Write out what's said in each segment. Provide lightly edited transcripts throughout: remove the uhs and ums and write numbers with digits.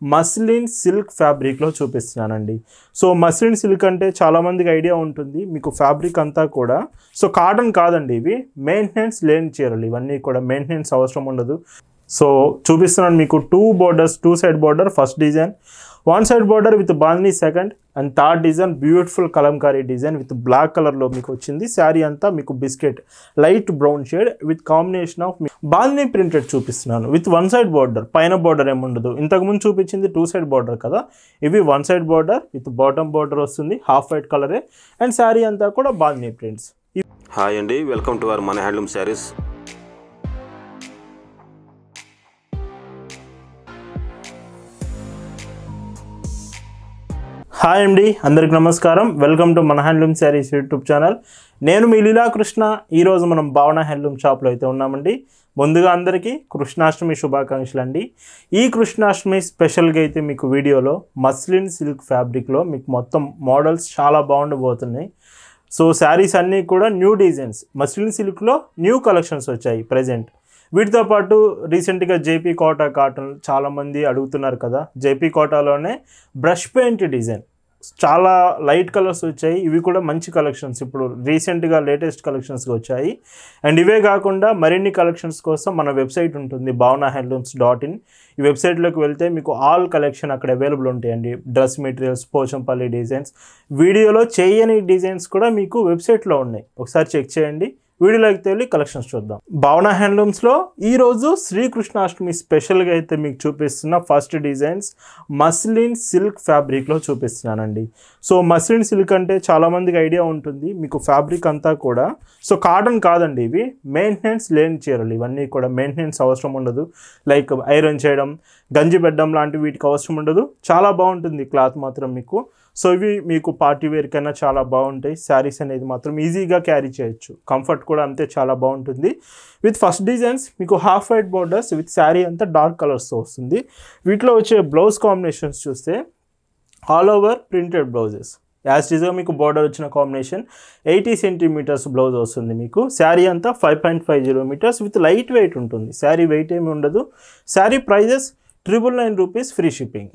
Muslin silk ఫ్యాబ్రిక్లో చూపిస్తున్నానండి. So muslin silk అంటే చాలామందికి ఐడియా ఉంటుంది మీకు ఫ్యాబ్రిక్ అంతా కూడా. సో కాటన్ కాదండి, ఇవి మెయింటెనెన్స్ లేని చీరలు, ఇవన్నీ కూడా మెయింటెనెన్స్ అవసరం ఉండదు. సో చూపిస్తున్నాను మీకు 2 borders, 2 side border, first design, 1 side border with బాల్నీ second, and third design beautiful kalamkari design with black కలర్లో మీకు వచ్చింది. శారీ అంతా మీకు biscuit light brown shade with combination of బాల్నీ ప్రింటెడ్ చూపిస్తున్నాను విత్ 1 side border. పైన బార్డర్ ఏముండదు, ఇంతకుముందు చూపించింది 2 side border కదా, ఇవి 1 side border with bottom border వస్తుంది, హాఫ్ వైట్ కలరే, అండ్ శారీ అంతా కూడా బాల్నీ ప్రింట్స్. హాయ్ అండి, వెల్కమ్ టు అవర్ మన హ్యాండ్లూమ్ శారీస్. హాయ్ అండి, అందరికి నమస్కారం. వెల్కమ్ టు మన హ్యాండ్లూమ్ శారీస్ యూట్యూబ్ ఛానల్. నేను మీ లీలాకృష్ణ. ఈరోజు మనం భావన హ్యాండ్లూమ్ షాప్లో అయితే ఉన్నామండి. ముందుగా అందరికీ కృష్ణాష్టమి శుభాకాంక్షలు అండి. ఈ కృష్ణాష్టమి స్పెషల్గా అయితే మీకు వీడియోలో మస్లిన్ సిల్క్ ఫ్యాబ్రిక్లో మీకు మొత్తం మోడల్స్ చాలా బాగుండబోతున్నాయి. సో శారీస్ అన్నీ కూడా న్యూ డిజైన్స్, మస్లిన్ సిల్క్లో న్యూ కలెక్షన్స్ వచ్చాయి ప్రజెంట్. వీటితో పాటు రీసెంట్గా జేపీ కోటా కాటన్ చాలామంది అడుగుతున్నారు కదా, జేపీ కోటాలోనే బ్రష్ పెయింట్ డిజైన్ చాలా లైట్ కలర్స్ వచ్చాయి. ఇవి కూడా మంచి కలెక్షన్స్, ఇప్పుడు రీసెంట్గా లేటెస్ట్ కలెక్షన్స్గా వచ్చాయి. అండ్ ఇవే కాకుండా మరిన్ని కలెక్షన్స్ కోసం మన వెబ్సైట్ ఉంటుంది bhavanahandlooms.in. ఈ వెబ్సైట్లోకి వెళ్తే మీకు ఆల్ కలెక్షన్ అక్కడ అవైలబుల్ ఉంటాయండి. డ్రెస్ మెటీరియల్స్, పోచంపల్లి డిజైన్స్, వీడియోలో చేయని డిజైన్స్ కూడా మీకు వెబ్సైట్లో ఉన్నాయి, ఒకసారి చెక్ చేయండి. వీడియోలోకి వెళ్ళి కలెక్షన్స్ చూద్దాం. భావన హ్యాండ్లూమ్స్లో ఈరోజు శ్రీకృష్ణాష్టమి స్పెషల్గా అయితే మీకు చూపిస్తున్న ఫస్ట్ డిజైన్స్ మస్లిన్ సిల్క్ ఫ్యాబ్రిక్లో చూపిస్తున్నానండి. సో మస్లిన్ సిల్క్ అంటే చాలామందికి ఐడియా ఉంటుంది మీకు ఫ్యాబ్రిక్ అంతా కూడా. సో కాటన్ కాదండి, ఇవి మెయింటెనెన్స్ లేని చీరలు, ఇవన్నీ కూడా మెయింటెనెన్స్ అవసరం ఉండదు. లైక్ ఐరన్ చేయడం, గంజి పెట్టడం లాంటివి వీటికి అవసరం ఉండదు. చాలా బాగుంటుంది క్లాత్ మాత్రం మీకు. సో ఇవి మీకు పార్టీ వేర్ కన్నా చాలా బాగుంటాయి. శారీస్ అనేది మాత్రం ఈజీగా క్యారీ చేయొచ్చు, కంఫర్ట్ కూడా అంతే చాలా బాగుంటుంది. విత్ ఫస్ట్ డిజైన్స్ మీకు half white borders with sari అంతా డార్క్ కలర్స్తో వస్తుంది. వీటిలో వచ్చే బ్లౌజ్ కాంబినేషన్స్ చూస్తే all over printed blouses, as టీజ్గా మీకు బార్డర్ వచ్చిన కాంబినేషన్ 80 centimeters బ్లౌజ్ వస్తుంది మీకు. శారీ అంతా 5.50 meters విత్ లైట్ వెయిట్ ఉంటుంది, శారీ వెయిట్ ఏమి ఉండదు. Sari prices 999 rupees, free shipping.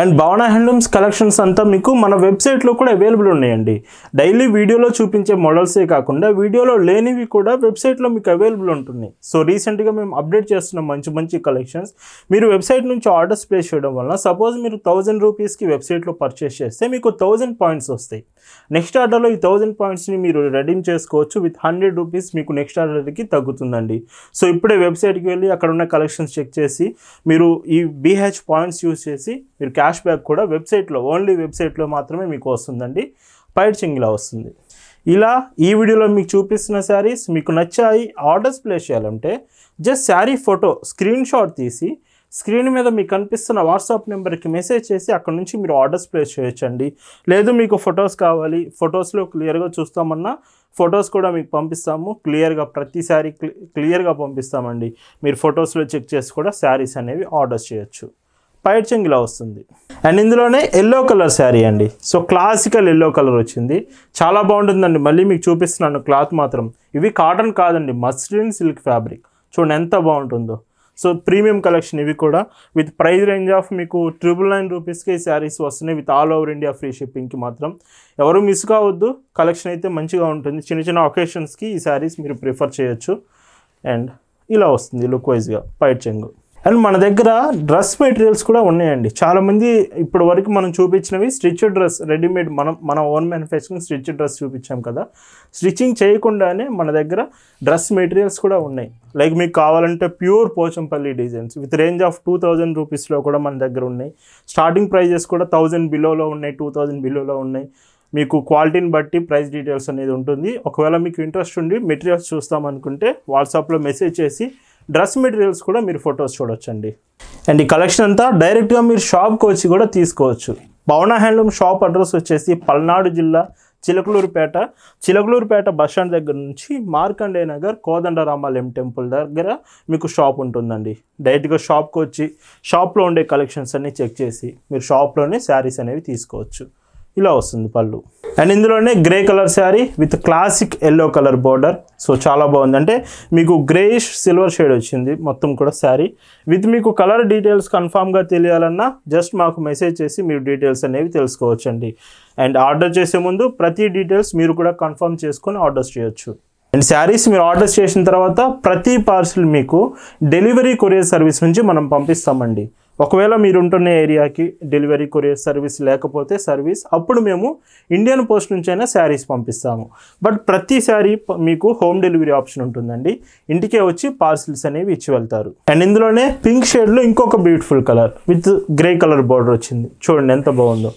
And Bhavana handlooms collections అంతా మీకు మన వెబ్సైట్లో కూడా అవైలబుల్ ఉన్నాయండి. డైలీ వీడియోలో చూపించే మోడల్సే కాకుండా వీడియోలో లేనివి కూడా వెబ్సైట్లో మీకు అవైలబుల్ ఉంటున్నాయి. సో రీసెంట్గా మేము అప్డేట్ చేస్తున్న మంచి మంచి కలెక్షన్స్ మీరు వెబ్సైట్ నుంచి ఆర్డర్స్ ప్లేస్ చేయడం వల్ల, సపోజ్ మీరు 1000 rupeesకి వెబ్సైట్లో పర్చేస్ చేస్తే మీకు 1000 points వస్తాయి. నెక్స్ట్ ఆర్డర్లో ఈ 1000 pointsని మీరు రెడీమ్ చేసుకోవచ్చు. విత్ 100 rupees మీకు నెక్స్ట్ ఆర్డర్కి తగ్గుతుందండి. సో ఇప్పుడే వెబ్సైట్కి వెళ్ళి అక్కడ ఉన్న కలెక్షన్స్ చెక్ చేసి మీరు ఈ BH పాయింట్స్ యూజ్ చేసి మీరు క్యాష్ బ్యాక్ కూడా వెబ్సైట్లో, ఓన్లీ వెబ్సైట్లో మాత్రమే మీకు వస్తుందండి. పైచింగ్ ఇలా వస్తుంది. ఇలా ఈ వీడియోలో మీకు చూపిస్తున్న శారీస్ మీకు నచ్చాయి, ఆర్డర్స్ ప్లేస్ చేయాలంటే just sari photo screen shot తీసి స్క్రీన్ మీద మీకు కనిపిస్తున్న వాట్సాప్ నెంబర్కి మెసేజ్ చేసి అక్కడ నుంచి మీరు ఆర్డర్స్ ప్లేస్ చేయొచ్చండి. లేదు మీకు ఫొటోస్ కావాలి, ఫొటోస్లో క్లియర్గా చూస్తామన్నా ఫొటోస్ కూడా మీకు పంపిస్తాము. క్లియర్గా ప్రతిసారి క్లియర్గా పంపిస్తామండి. మీరు ఫొటోస్లో చెక్ చేసి కూడా శారీస్ అనేవి ఆర్డర్స్ చేయొచ్చు. పైచింగ్ ఇలా వస్తుంది. అండ్ ఇందులోనే ఎల్లో కలర్ శారీ అండి. సో క్లాసికల్ ఎల్లో కలర్ వచ్చింది, చాలా బాగుంటుందండి. మళ్ళీ మీకు చూపిస్తున్నాను క్లాత్ మాత్రం. ఇవి కాటన్ కాదండి, మస్లిన్ సిల్క్ ఫ్యాబ్రిక్. చూడండి ఎంత బాగుంటుందో. సో ప్రీమియం కలెక్షన్ ఇవి కూడా. విత్ ప్రైస్ రేంజ్ ఆఫ్ మీకు 999 rupeesకి ఈ శారీస్ వస్తున్నాయి with all over India free షిప్పింగ్కి మాత్రం. ఎవరు మిస్ కావద్దు, కలెక్షన్ అయితే మంచిగా ఉంటుంది. చిన్న చిన్న ఒకేషన్స్కి ఈ శారీస్ మీరు ప్రిఫర్ చేయొచ్చు. అండ్ ఇలా వస్తుంది లుక్ వైజ్గా పైచింగ్. అండ్ మన దగ్గర డ్రెస్ మెటీరియల్స్ కూడా ఉన్నాయండి. చాలామంది ఇప్పటి వరకు మనం చూపించినవి స్టిచ్డ్ డ్రెస్, రెడీమేడ్, మన ఓన్ మ్యానుఫ్యాక్చరింగ్ స్టిచ్డ్ డ్రెస్ చూపించాం కదా. స్టిచ్చింగ్ చేయకుండానే మన దగ్గర డ్రెస్ మెటీరియల్స్ కూడా ఉన్నాయి. లైక్ మీకు కావాలంటే pure Pochampally designs with range of 2000 rupeesలో కూడా మన దగ్గర ఉన్నాయి. స్టార్టింగ్ ప్రైజెస్ కూడా 1000 బిలోలో ఉన్నాయి, 2000 బిలోలో ఉన్నాయి. మీకు క్వాలిటీని బట్టి ప్రైస్ డీటెయిల్స్ అనేది ఉంటుంది. ఒకవేళ మీకు ఇంట్రెస్ట్ ఉండి మెటీరియల్స్ చూస్తామనుకుంటే వాట్సాప్లో మెసేజ్ చేసి డ్రెస్ మెటీరియల్స్ కూడా మీరు ఫొటోస్ చూడొచ్చండి. అండ్ ఈ కలెక్షన్ అంతా డైరెక్ట్గా మీరు షాప్కి వచ్చి కూడా తీసుకోవచ్చు. భావన హ్యాండ్లూమ్ షాప్ అడ్రస్ వచ్చేసి పల్నాడు జిల్లా చిలకలూరుపేట బస్ స్టాండ్ దగ్గర నుంచి మార్కండేయ నగర్ కోదండరామాలయం టెంపుల్ దగ్గర మీకు షాప్ ఉంటుందండి. డైరెక్ట్గా షాప్కి వచ్చి షాప్లో ఉండే కలెక్షన్స్ అన్నీ చెక్ చేసి మీరు షాప్లోనే శారీస్ అనేవి తీసుకోవచ్చు. ఇలా వస్తుంది పళ్ళు. అండ్ ఇందులోనే grey colour sari with classic yellow colour border. So చాలా బాగుంది, అంటే మీకు గ్రేయిష్ సిల్వర్ షేడ్ వచ్చింది మొత్తం కూడా శారీ. విత్ మీకు కలర్ డీటెయిల్స్ కన్ఫామ్గా తెలియాలన్నా జస్ట్ మాకు మెసేజ్ చేసి మీరు డీటెయిల్స్ అనేవి తెలుసుకోవచ్చండి. అండ్ ఆర్డర్ చేసే ముందు ప్రతి డీటెయిల్స్ మీరు కూడా కన్ఫర్మ్ చేసుకొని ఆర్డర్ చేయొచ్చు. అండ్ శారీస్ మీరు ఆర్డర్ చేసిన తర్వాత ప్రతి పార్సిల్ మీకు డెలివరీ కొరియర్ సర్వీస్ నుంచి మనం పంపిస్తామండి. ఒకవేళ మీరు ఉంటున్న ఏరియాకి డెలివరీ కొరియర్ సర్వీస్ లేకపోతే అప్పుడు మేము ఇండియన్ పోస్ట్ నుంచి అయినా శారీస్ పంపిస్తాము. బట్ ప్రతి శారీ మీకు హోమ్ డెలివరీ ఆప్షన్ ఉంటుందండి. ఇంటికే వచ్చి పార్సిల్స్ అనేవి ఇచ్చి వెళ్తారు. అండ్ ఇందులోనే పింక్ షేడ్లో ఇంకొక beautiful colour with grey colour border వచ్చింది. చూడండి ఎంత బాగుందో.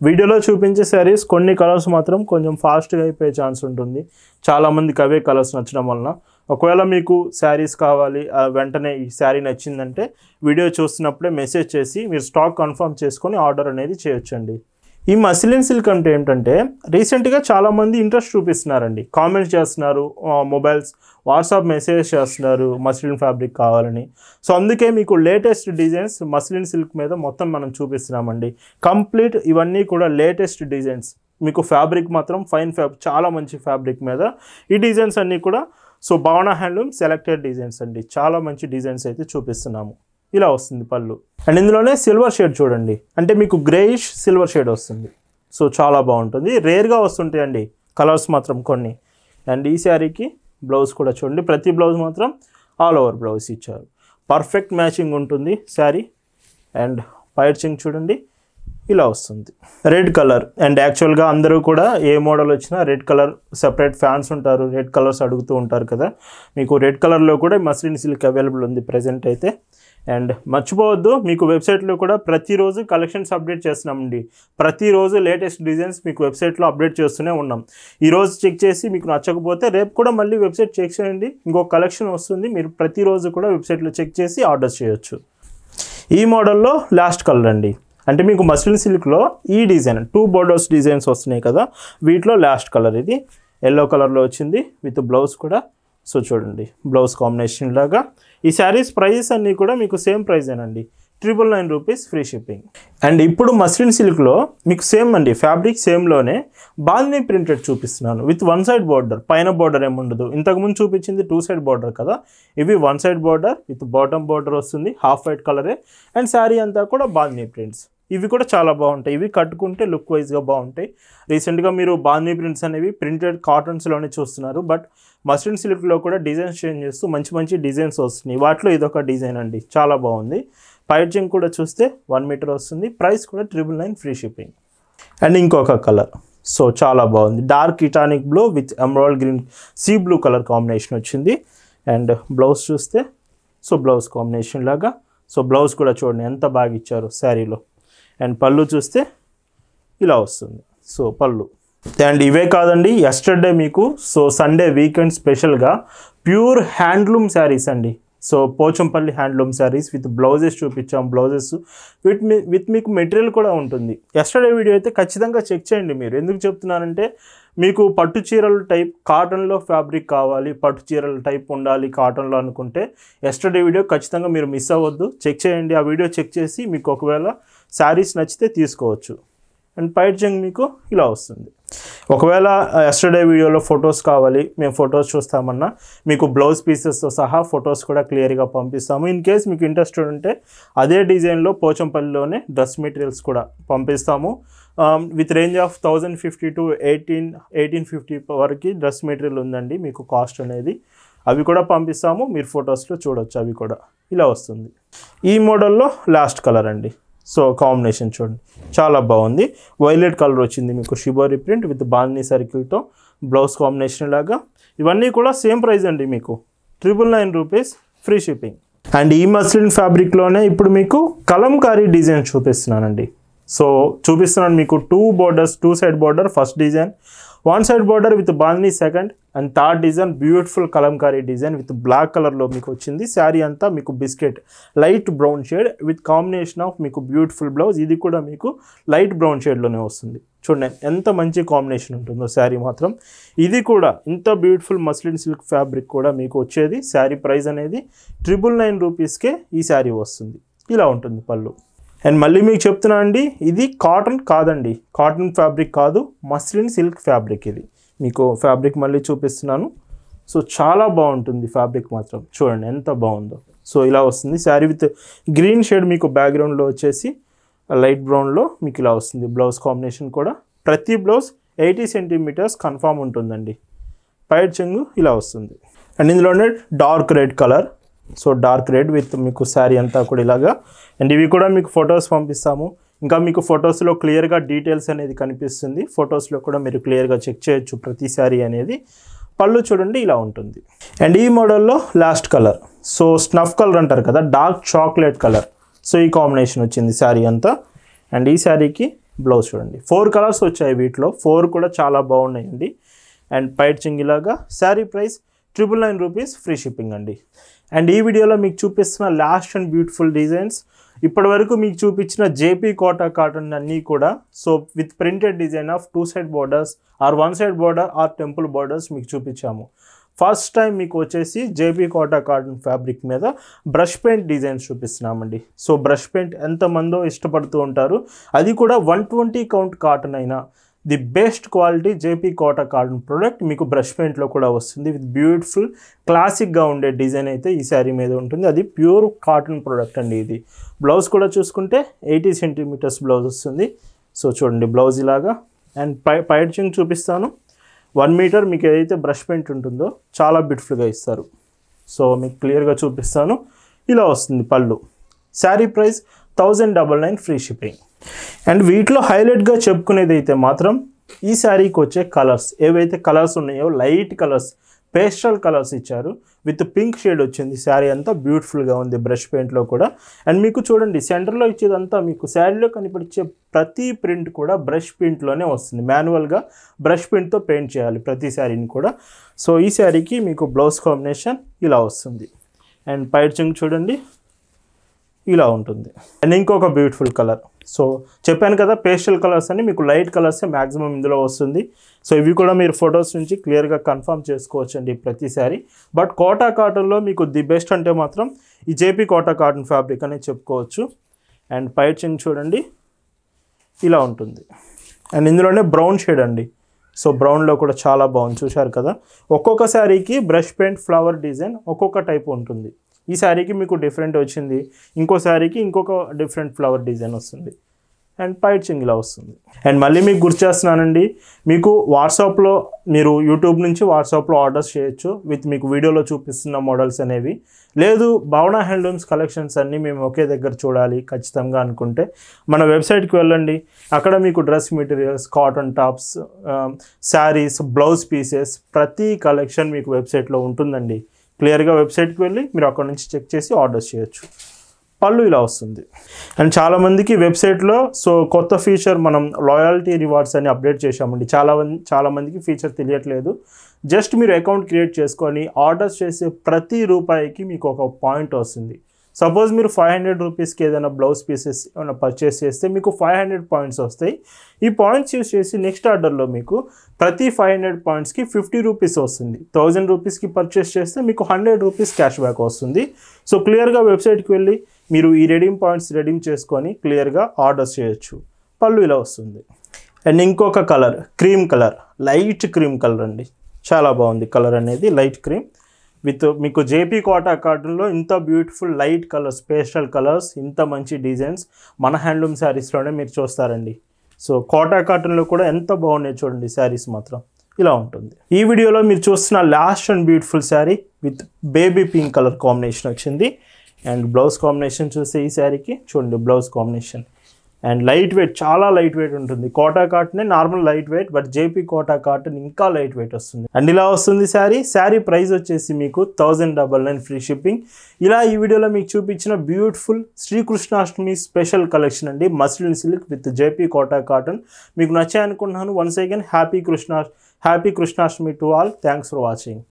వీడియోలో చూపించే శారీస్ కొన్ని కలర్స్ మాత్రం కొంచెం ఫాస్ట్గా అయిపోయే ఛాన్స్ ఉంటుంది. చాలామందికి అవే కలర్స్ నచ్చడం వలన ఒకవేళ మీకు శారీస్ కావాలి వెంటనే ఈ శారీ నచ్చిందంటే వీడియో చూస్తున్నప్పుడే మెసేజ్ చేసి మీరు స్టాక్ కన్ఫర్మ్ చేసుకొని ఆర్డర్ అనేది చేయొచ్చండి. ఈ మస్లిన్ సిల్క్ అంటే ఏంటంటే రీసెంట్గా చాలామంది ఇంట్రెస్ట్ చూపిస్తున్నారండి, కామెంట్స్ చేస్తున్నారు, మొబైల్స్ వాట్సాప్ మెసేజ్ చేస్తున్నారు మస్లిన్ ఫ్యాబ్రిక్ కావాలని. సో అందుకే మీకు లేటెస్ట్ డిజైన్స్ మస్లిన్ సిల్క్ మీద మొత్తం మనం చూపిస్తున్నామండి. కంప్లీట్ ఇవన్నీ కూడా లేటెస్ట్ డిజైన్స్. మీకు ఫ్యాబ్రిక్ మాత్రం ఫైన్ చాలా మంచి ఫ్యాబ్రిక్ మీద ఈ డిజైన్స్ అన్నీ కూడా. సో భావన హ్యాండ్లూమ్ సెలెక్టెడ్ డిజైన్స్ అండి, చాలా మంచి డిజైన్స్ అయితే చూపిస్తున్నాము. ఇలా వస్తుంది పళ్ళు. అండ్ ఇందులోనే సిల్వర్ షేడ్ చూడండి, అంటే మీకు గ్రేయిష్ సిల్వర్ షేడ్ వస్తుంది. సో చాలా బాగుంటుంది, రేర్గా వస్తుంటాయండి కలర్స్ మాత్రం కొన్ని. అండ్ ఈ శారీకి బ్లౌజ్ కూడా చూడండి, ప్రతి బ్లౌజ్ మాత్రం ఆల్ ఓవర్ బ్లౌజ్ ఇచ్చారు. పర్ఫెక్ట్ మ్యాచింగ్ ఉంటుంది శారీ. అండ్ పైచింగ్ చూడండి ఇలా వస్తుంది, రెడ్ కలర్. అండ్ యాక్చువల్గా అందరూ కూడా ఏ మోడల్ వచ్చినా రెడ్ కలర్ సెపరేట్ ఫ్యాన్స్ ఉంటారు, రెడ్ కలర్స్ అడుగుతూ ఉంటారు కదా. మీకు రెడ్ కలర్లో కూడా మస్లిన్ సిల్క్ అవైలబుల్ ఉంది ప్రజెంట్ అయితే. అండ్ మర్చిపోవద్దు, మీకు వెబ్సైట్లో కూడా ప్రతిరోజు కలెక్షన్స్ అప్డేట్ చేస్తున్నామండి. ప్రతిరోజు లేటెస్ట్ డిజైన్స్ మీకు వెబ్సైట్లో అప్డేట్ చేస్తూనే ఉన్నాం. ఈరోజు చెక్ చేసి మీకు నచ్చకపోతే రేపు కూడా మళ్ళీ వెబ్సైట్ చెక్ చేయండి, ఇంకొక కలెక్షన్ వస్తుంది. మీరు ప్రతిరోజు కూడా వెబ్సైట్లో చెక్ చేసి ఆర్డర్ చేయొచ్చు. ఈ మోడల్లో లాస్ట్ కలర్ అండి, అంటే మీకు మస్లిన్ సిల్క్లో ఈ డిజైన్ 2 బోర్డర్స్ డిజైన్స్ వస్తున్నాయి కదా, వీటిలో లాస్ట్ కలర్ ఇది ఎల్లో కలర్లో వచ్చింది విత్ బ్లౌజ్ కూడా. సో చూడండి బ్లౌజ్ కాంబినేషన్ లాగా. ఈ శారీస్ ప్రైజెస్ అన్నీ కూడా మీకు సేమ్ ప్రైజేనండి, 999 రూపీస్ ఫ్రీ షిప్పింగ్. అండ్ ఇప్పుడు మస్లిన్ సిల్క్లో మీకు సేమ్ అండి ఫ్యాబ్రిక్ సేమ్లోనే బాందినీ ప్రింటెడ్ చూపిస్తున్నాను విత్ 1 సైడ్ బార్డర్. పైన బార్డర్ ఏముండదు, ఇంతకుముందు చూపించింది 2 సైడ్ బార్డర్ కదా, ఇవి 1 side border with bottom border వస్తుంది, హాఫ్ వైట్ కలరే. అండ్ శారీ అంతా కూడా బాందినీ ప్రింట్స్. ఇవి కూడా చాలా బాగుంటాయి, ఇవి కట్టుకుంటే లుక్ వైజ్గా బాగుంటాయి. రీసెంట్గా మీరు బాందినీ ప్రింట్స్ అనేవి ప్రింటెడ్ కాటన్స్లోనే చూస్తున్నారు, బట్ మస్లిన్ సిల్క్లో కూడా డిజైన్స్ చేంజ్ చేస్తూ మంచి మంచి డిజైన్స్ వస్తున్నాయి. వాటిలో ఇదొక డిజైన్ అండి, చాలా బాగుంది. పైచింగ్ కూడా చూస్తే 1 మీటర్ వస్తుంది, ప్రైస్ కూడా 999 ఫ్రీ షిప్పింగ్. అండ్ ఇంకొక కలర్, సో చాలా బాగుంది, డార్క్ ఇటానిక్ blue with emerald green sea blue colour combination వచ్చింది. అండ్ బ్లౌజ్ చూస్తే సో బ్లౌజ్ కాంబినేషన్ లాగా. సో బ్లౌజ్ కూడా చూడండి ఎంత బాగా ఇచ్చారు శారీలో. అండ్ పళ్ళు చూస్తే ఇలా వస్తుంది, సో పళ్ళు. అండ్ ఇవే కాదండి, ఎస్టర్డే మీకు సో సండే వీకెండ్ స్పెషల్గా ప్యూర్ హ్యాండ్లూమ్ శారీస్ అండి. So Pochampally handloom saris with blouses చూపించాం. బ్లౌజెస్ విత్ మీకు మెటీరియల్ కూడా ఉంటుంది. ఎస్టర్డే వీడియో అయితే ఖచ్చితంగా చెక్ చేయండి మీరు. ఎందుకు చెప్తున్నానంటే మీకు పట్టు చీరల టైప్ కాటన్లో ఫ్యాబ్రిక్ కావాలి, పట్టు చీరల టైప్ ఉండాలి కాటన్లో అనుకుంటే ఎస్టర్డే వీడియో ఖచ్చితంగా మీరు మిస్ అవ్వద్దు, చెక్ చేయండి. ఆ వీడియో చెక్ చేసి మీకు ఒకవేళ శారీస్ నచ్చితే తీసుకోవచ్చు. అండ్ పైచింగ్ మీకు ఇలా వస్తుంది. ఒకవేళ ఎస్టర్డే వీడియోలో ఫొటోస్ కావాలి, మేము ఫొటోస్ చూస్తామన్నా మీకు బ్లౌజ్ పీసెస్తో సహా ఫొటోస్ కూడా క్లియర్గా పంపిస్తాము. ఇన్ కేస్ మీకు ఇంట్రెస్టెడ్ ఉంటే అదే డిజైన్లో పోచంపల్లిలోనే డ్రెస్ మెటీరియల్స్ కూడా పంపిస్తాము. విత్ రేంజ్ ఆఫ్ 1050 to 1850 వరకు డ్రెస్ మెటీరియల్ ఉందండి మీకు కాస్ట్ అనేది. అవి కూడా పంపిస్తాము, మీరు ఫొటోస్లో చూడొచ్చు. అవి కూడా ఇలా వస్తుంది. ఈ మోడల్లో లాస్ట్ కలర్ అండి. సో కాంబినేషన్ చూడండి చాలా బాగుంది, వైలెట్ కలర్ వచ్చింది మీకు షిబోరి ప్రింట్ విత్ బాందినీ సర్కిల్తో బ్లౌజ్ కాంబినేషన్ లాగా. ఇవన్నీ కూడా సేమ్ ప్రైస్ అండి, మీకు 999 రూపీస్ ఫ్రీ షిప్పింగ్. అండ్ ఈ మస్లిన్ ఫ్యాబ్రిక్లోనే ఇప్పుడు మీకు కలంకారీ డిజైన్ చూపిస్తున్నానండి. సో చూపిస్తున్నాను మీకు 2 borders, 2 side border first design, 1 side border with bandhani second, and third design beautiful kalamkari design with black కలర్లో మీకు వచ్చింది. శారీ అంతా మీకు biscuit light brown shade with combination of మీకు బ్యూటిఫుల్ బ్లౌజ్. ఇది కూడా మీకు లైట్ బ్రౌన్ షేడ్లోనే వస్తుంది. చూడండి ఎంత మంచి కాంబినేషన్ ఉంటుందో శారీ మాత్రం. ఇది కూడా ఇంత బ్యూటిఫుల్ మస్లిన్ సిల్క్ ఫ్యాబ్రిక్ కూడా మీకు వచ్చేది. శారీ ప్రైస్ అనేది 999 రూపీస్కే ఈ శారీ వస్తుంది. ఇలా ఉంటుంది పళ్ళు. అండ్ మళ్ళీ మీకు చెప్తున్నా అండి, ఇది కాటన్ కాదండి, కాటన్ ఫ్యాబ్రిక్ కాదు, మస్లిన్ సిల్క్ ఫ్యాబ్రిక్. ఇది మీకు ఫ్యాబ్రిక్ మళ్ళీ చూపిస్తున్నాను. సో చాలా బాగుంటుంది ఫ్యాబ్రిక్ మాత్రం, చూడండి ఎంత బాగుందో. సో ఇలా వస్తుంది శారీ విత్ గ్రీన్ షేడ్, మీకు బ్యాక్గ్రౌండ్లో వచ్చేసి లైట్ బ్రౌన్లో మీకు ఇలా వస్తుంది. బ్లౌజ్ కాంబినేషన్ కూడా ప్రతి బ్లౌజ్ 80 సెంటీమీటర్స్ కన్ఫామ్ ఉంటుందండి. పైట్ చెంగు ఇలా వస్తుంది. అండ్ ఇందులోనే dark red colour, so dark red with మీకు శారీ అంతా కూడా ఇలాగా. అండ్ ఇవి కూడా మీకు ఫొటోస్ పంపిస్తాము. ఇంకా మీకు ఫొటోస్లో క్లియర్గా డీటెయిల్స్ అనేది కనిపిస్తుంది. ఫొటోస్లో కూడా మీరు క్లియర్గా చెక్ చేయొచ్చు ప్రతి శారీ అనేది. పళ్ళు చూడండి ఇలా ఉంటుంది. అండ్ ఈ మోడల్లో last colour, so snuff colour అంటారు కదా, డార్క్ చాక్లెట్ కలర్. సో ఈ కాంబినేషన్ వచ్చింది శారీ అంతా. అండ్ ఈ శారీకి బ్లౌజ్ చూడండి, 4 కలర్స్ వచ్చాయి, వీటిలో 4 కూడా చాలా బాగున్నాయండి. అండ్ పైట్ చింగిలాగా. Sari price 999 rupees, free shipping అండి. అండ్ ఈ వీడియోలో మీకు చూపిస్తున్న లాస్ట్ అండ్ బ్యూటిఫుల్ డిజైన్స్, ఇప్పటి వరకు మీకు చూపించిన జేపీ కోటా కాటన్ అన్నీ కూడా so with printed design of 2 side borders or 1 side border or temple borders మీకు చూపించాము. ఫస్ట్ టైం మీకు వచ్చేసి జేపీ కోటా కాటన్ ఫ్యాబ్రిక్ మీద బ్రష్ పెయింట్ డిజైన్స్ చూపిస్తున్నామండి. సో బ్రష్ పెయింట్ ఎంతమందో ఇష్టపడుతూ ఉంటారు, అది కూడా 120 కౌంట్ కాటన్ అయినా the best quality JP Kota cotton product మీకు బ్రష్ పెయింట్లో కూడా వస్తుంది. విత్ బ్యూటిఫుల్ క్లాసిక్గా ఉండే డిజైన్ అయితే ఈ శారీ మీద ఉంటుంది. అది ప్యూర్ కాటన్ ప్రోడక్ట్ అండి. ఇది బ్లౌజ్ కూడా చూసుకుంటే 80 సెంటీమీటర్స్ బ్లౌజ్ వస్తుంది. సో చూడండి బ్లౌజ్ ఇలాగా. అండ్ పైట్ చింగ్ చూపిస్తాను. 1 మీటర్ మీకు ఏదైతే బ్రష్ పెయింట్ ఉంటుందో చాలా బ్యూటిఫుల్గా ఇస్తారు. సో మీకు క్లియర్గా చూపిస్తాను. ఇలా వస్తుంది పళ్ళు. Sari price 1099, free shipping. And వీటిలో హైలైట్గా చెప్పుకునేది అయితే మాత్రం ఈ శారీకి వచ్చే కలర్స్, ఏవైతే కలర్స్ ఉన్నాయో లైట్ కలర్స్, పేస్టల్ కలర్స్ ఇచ్చారు. విత్ పింక్ షేడ్ వచ్చింది. శారీ అంతా బ్యూటిఫుల్గా ఉంది బ్రష్ పెయింట్లో కూడా. అండ్ మీకు చూడండి సెంటర్లో ఇచ్చేదంతా మీకు శారీలో కనిపించే ప్రతి ప్రింట్ కూడా బ్రష్ పెయింట్లోనే వస్తుంది. మాన్యువల్గా బ్రష్ పెయింట్తో పెయింట్ చేయాలి ప్రతి శారీని కూడా. సో ఈ శారీకి మీకు బ్లౌజ్ కాంబినేషన్ ఇలా వస్తుంది. అండ్ పైట్ చింగ్ చూడండి ఇలా ఉంటుంది. అండ్ ఇంకొక బ్యూటిఫుల్ కలర్, సో చెప్పాను కదా పేస్టల్ కలర్స్ అని, మీకు లైట్ కలర్సే మ్యాక్సిమం ఇందులో వస్తుంది. సో ఇవి కూడా మీరు ఫొటోస్ నుంచి క్లియర్గా కన్ఫర్మ్ చేసుకోవచ్చు అండి ప్రతిసారి. బట్ కోటా కాటన్లో మీకు ది బెస్ట్ అంటే మాత్రం ఈ జేపీ కోటా కాటన్ ఫ్యాబ్రిక్ అనేది చెప్పుకోవచ్చు. అండ్ పైట్ చింగ్ చూడండి ఇలా ఉంటుంది. అండ్ ఇందులోనే బ్రౌన్ షేడ్ అండి. సో బ్రౌన్లో కూడా చాలా బాగుంది, చూశారు కదా. ఒక్కొక్క శారీకి బ్రష్ పెయింట్ ఫ్లవర్ డిజైన్ ఒక్కొక్క టైప్ ఉంటుంది. ఈ శారీకి మీకు డిఫరెంట్ వచ్చింది, ఇంకో శారీకి ఇంకొక డిఫరెంట్ ఫ్లవర్ డిజైన్ వస్తుంది. అండ్ పైట్ చింగ్ ఇలా వస్తుంది. అండ్ మళ్ళీ మీకు గుర్తు చేస్తున్నానండి, మీకు వాట్సాప్లో మీరు యూట్యూబ్ నుంచి వాట్సాప్లో ఆర్డర్స్ చేయొచ్చు విత్ మీకు వీడియోలో చూపిస్తున్న మోడల్స్ అనేవి. లేదు భావన హ్యాండ్లూమ్స్ కలెక్షన్స్ అన్నీ మేము ఒకే దగ్గర చూడాలి ఖచ్చితంగా అనుకుంటే మన వెబ్సైట్కి వెళ్ళండి. అక్కడ మీకు dress materials, cotton tops, saris, blouse pieces ప్రతి కలెక్షన్ మీకు వెబ్సైట్లో ఉంటుందండి. క్లియర్గా వెబ్సైట్కి వెళ్ళి మీరు అక్కడ నుంచి చెక్ చేసి ఆర్డర్స్ చేయొచ్చు. పళ్ళు ఇలా వస్తుంది. అండ్ చాలామందికి వెబ్సైట్లో సో కొత్త ఫీచర్ మనం లాయల్టీ రివార్డ్స్ అని అప్డేట్ చేశామండి. చాలామందికి ఫీచర్ తెలియట్లేదు. జస్ట్ మీరు అకౌంట్ క్రియేట్ చేసుకొని ఆర్డర్స్ చేసే ప్రతి రూపాయికి మీకు ఒక పాయింట్ వస్తుంది. సపోజ్ మీరు 500 రూపీస్కి ఏదైనా బ్లౌజ్ పీసెస్ ఏమైనా పర్చేస్ చేస్తే మీకు 500 పాయింట్స్ వస్తాయి. ఈ పాయింట్స్ యూస్ చేసి నెక్స్ట్ ఆర్డర్లో మీకు ప్రతి 500 పాయింట్స్కి 50 రూపీస్ వస్తుంది. 1000 రూపీస్కి పర్చేస్ చేస్తే మీకు 100 రూపీస్ క్యాష్ బ్యాక్ వస్తుంది. సో క్లియర్గా వెబ్సైట్కి వెళ్ళి మీరు ఈ రెడీమ్ పాయింట్స్ రెడీమ్ చేసుకొని క్లియర్గా ఆర్డర్స్ చేయొచ్చు. పళ్ళు ఇలా వస్తుంది. అండ్ ఇంకొక colour cream colour, light cream colour అండి. చాలా బాగుంది కలర్ అనేది, లైట్ క్రీమ్ విత్ మీకు జేపీ కోటా కాటన్లో ఇంత beautiful light colours, pastel colours, ఇంత మంచి డిజైన్స్ మన హ్యాండ్లూమ్ శారీస్లోనే మీరు చూస్తారండి. సో కోటా కాటన్లో కూడా ఎంత బాగున్నాయి చూడండి శారీస్ మాత్రం ఇలా ఉంటుంది. ఈ వీడియోలో మీరు చూస్తున్న last and beautiful sari with baby pink colour combination వచ్చింది. అండ్ బ్లౌజ్ కాంబినేషన్ చూస్తే ఈ శారీకి చూడండి blouse combination. And light weight, చాలా లైట్ వెయిట్ ఉంటుంది. కోటా కాటనే normal light weight, but JP Kota cotton ఇంకా లైట్ వెయిట్ వస్తుంది. అండ్ ఇలా వస్తుంది శారీ. శారీ ప్రైస్ వచ్చేసి మీకు 1099 ఫ్రీ షిప్పింగ్. ఇలా ఈ వీడియోలో మీకు చూపించిన బ్యూటిఫుల్ శ్రీకృష్ణాష్టమి స్పెషల్ కలెక్షన్ అండి, muslin silk with JP Kota cotton. మీకు నచ్చాయి అనుకుంటున్నాను. Once again happy Krishnashtami to all. Thanks for watching.